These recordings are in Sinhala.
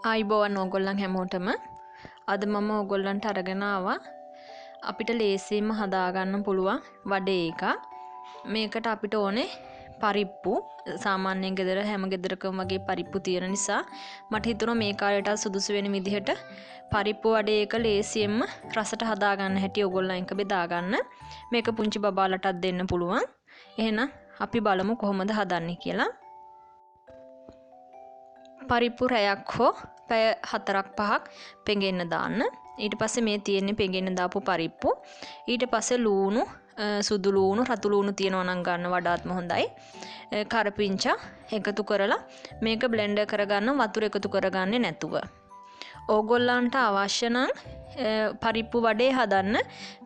ආයිබෝවන් ඕගොල්ලන් හැමෝටම අද මම ඕගොල්ලන්ට අරගෙන ආවා අපිට ලේසියෙන්ම හදාගන්න පුළුවන් වඩේ එකක්. මේකට අපිට ඕනේ පරිප්පු. සාමාන්‍යයෙන් ගෙදර හැම ගෙදරකම වගේ පරිප්පු තියෙන නිසා මට හිතුණා මේ කාලේට සුදුසු වෙන විදිහට පරිප්පු වඩේ එක ලේසියෙන්ම රසට හදාගන්න හැටි ඕගොල්ලන් එක බෙදාගන්න. මේක පුංචි බබාලටත් දෙන්න පුළුවන්. එහෙනම් අපි බලමු කොහොමද හදන්නේ කියලා. පරිප්පු රැයක් හෝ පැය 4-5ක් පෙඟෙන්න දාන්න. ඊට පස්සේ මේ තියෙන්නේ පෙඟෙන්න දාපු පරිප්පු. ඊට පස්සේ ලූණු, සුදු ලූණු, රතු ලූණු තියනවා නම් ගන්න වඩාත්ම හොඳයි. කරපිංචා එකතු කරලා මේක බ්ලෙන්ඩර් කරගන්න වතුර එකතු කරගන්නේ නැතුව. ඕගොල්ලන්ට අවශ්‍ය නම් පරිප්පු වඩේ හදන්න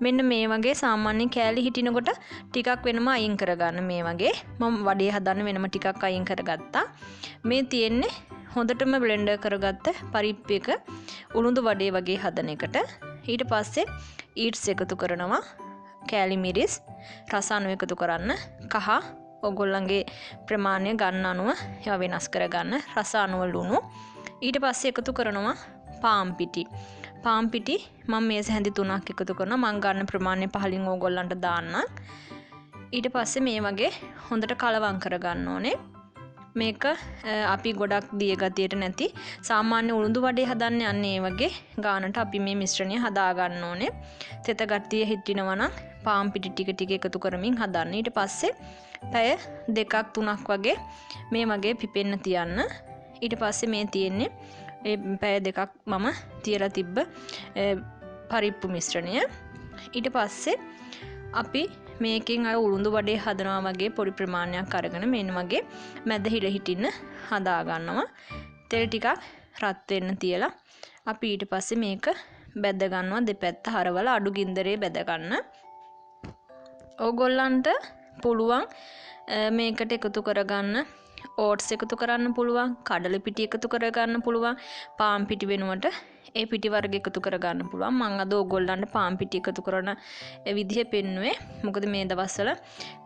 මෙන්න මේ වගේ සාමාන්‍ය කෑලි හිටිනකොට ටිකක් වෙනම අයින් කරගන්න මේ වගේ. මම වඩේ හදන්න වෙනම ටිකක් අයින් කරගත්තා. මේ තියෙන්නේ හොඳටම බ්ලෙන්ඩර් කරගත්ත පරිප්පු එක උළුඳු වඩේ වගේ හදන එකට. ඊට පස්සේ ඊට්ස් එකතු කරනවා. කෑලි මිරිස් රස අණු එකතු කරන්න. කහ ඔයගොල්ලන්ගේ ප්‍රමාණය ගන්න අනුව ඒවා වෙනස් කරගන්න. රස අණුව ලුණු. ඊට පස්සේ එකතු කරනවා පාන් පිටි. පාන් පිටි මම මේස හැඳි 3ක් එකතු කරනවා. මම ගන්න ප්‍රමාණය පහලින් ඕගොල්ලන්ට දාන්න. ඊට පස්සේ මේ වගේ හොඳට කලවම් කරගන්න ඕනේ. මේක අපි ගොඩක් දිය ගතියට නැති සාමාන්‍ය උළුඳු වඩේ හදන්න යන්නේ ඒ වගේ ගානට අපි මේ මිශ්‍රණය හදා ගන්න ඕනේ. තෙත ගතිය හිටිනවා නම් පාන් පිටි ටික ටික එකතු කරමින් හදන්න. ඊට පස්සේ පැය 2-3ක් වගේ මේ වගේ පිපෙන්න තියන්න. ඊට පස්සේ මේ තියෙන්නේ ඒ පැය 2ක් මම තියලා තිබ්බ පරිප්පු මිශ්‍රණය. ඊට පස්සේ අපි මේකෙන් අර උළුඳු වඩේ හදනවා වගේ පොඩි ප්‍රමාණයක් අරගෙන මෙන්න වගේ මැද හිල හිටින්න හදා ගන්නවා. තෙල් ටිකක් රත් වෙන්න තියලා අපි ඊට පස්සේ මේක බැද ගන්නවා. දෙපැත්ත හරවලා අඩු ගින්දරේ බැද ගන්න. ඕගොල්ලන්ට පුළුවන් මේකට එකතු කරගන්න ඕට්ස් එකතු කරන්න පුළුවන්, කඩල පිටි එකතු කරගන්න පුළුවන්, පාන් පිටි වෙනුවට ඒ පිටි වර්ග එකතු කරගන්න පුළුවන්. මම අද ඕගොල්ලන්ට පාන් පිටි එකතු කරන විදිහ පෙන්නුවේ. මොකද මේ දවස්වල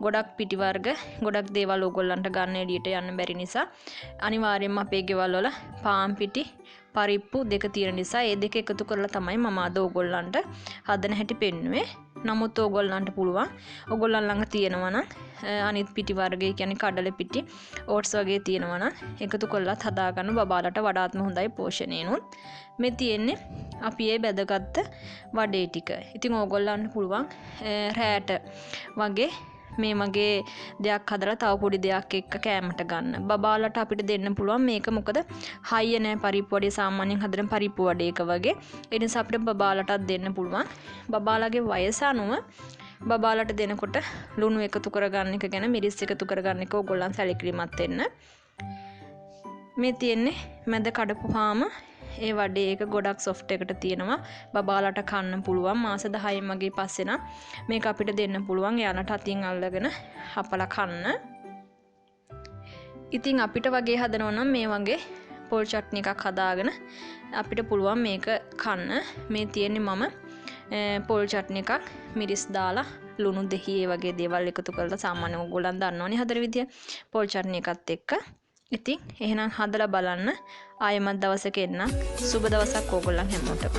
ගොඩක් පිටි වර්ග, ගොඩක් දේවල් ඕගොල්ලන්ට ගන්න එළියට යන්න බැරි නිසා අනිවාර්යයෙන්ම අපේ ගෙවල් වල පාන් පිටි, පරිප්පු දෙක තියෙන නිසා ඒ දෙක එකතු කරලා තමයි මම අද ඕගොල්ලන්ට හදන හැටි පෙන්නුවේ. නමුත් ඕගොල්ලන්ට පුළුවන් ඕගොල්ලන් ළඟ තියෙනවා නම් අනිත් පිටි වර්ග කියන්නේ කඩල පිටි, ඕට්ස් වගේ තියෙනවා නම් එකතු කරලත් හදාගන්න බබාලට වඩාත්ම හොඳයි පෝෂණයනොත්. මේ තියෙන්නේ අපි ඒ බැදගත්ත වඩේ ටික. ඉතින් ඕගොල්ලන්ට පුළුවන් රැට වගේ මේ වගේ දෙයක් හදලා තව පොඩි දෙයක් එක්ක කෑමට ගන්න. බබාලට අපිට දෙන්න පුළුවන් මේක මොකද හයිය නෑ පරිප්පු වඩේ සාමාන්‍යයෙන් හදන පරිප්පු වඩේ එක වගේ. ඒ නිසා අපිට බබාලටත් දෙන්න පුළුවන්. බබාලගේ වයස අනුව බබාලට දෙනකොට ලුණු එකතු කරගන්න එක ගැන මිරිස් එකතු කරගන්න එක ඕගොල්ලන් සැලකිලිමත් වෙන්න. මේ තියෙන්නේ මැද කඩපුවාම ඒ වඩේ එක ගොඩක් සොෆ්ට් එකට තියෙනවා. බබාලට කන්න පුළුවන්. මාස 10න් වගේ පස්සේ නම් මේක අපිට දෙන්න පුළුවන්. යාලට අතින් අල්ලගෙන හපලා කන්න. ඉතින් අපිට වගේ හදනවා නම් මේ වගේ පොල් චට්නි එකක් හදාගෙන අපිට පුළුවන් මේක කන්න. මේ තියෙන්නේ මම පොල් චට්නි එකක් මිරිස් දාලා ලුණු දෙහි ඒ වගේ දේවල් එකතු කරලා සාමාන්‍යයෙන් ඕගොල්ලන් දන්නවනේ හදන විදිය. පොල් චට්නි එකත් එක්ක. ඉතින් එහෙනම් හදලා බලන්න. ආයෙමත් දවසක එන්න. සුබ දවසක් ඕගොල්ලන් හැමෝටම.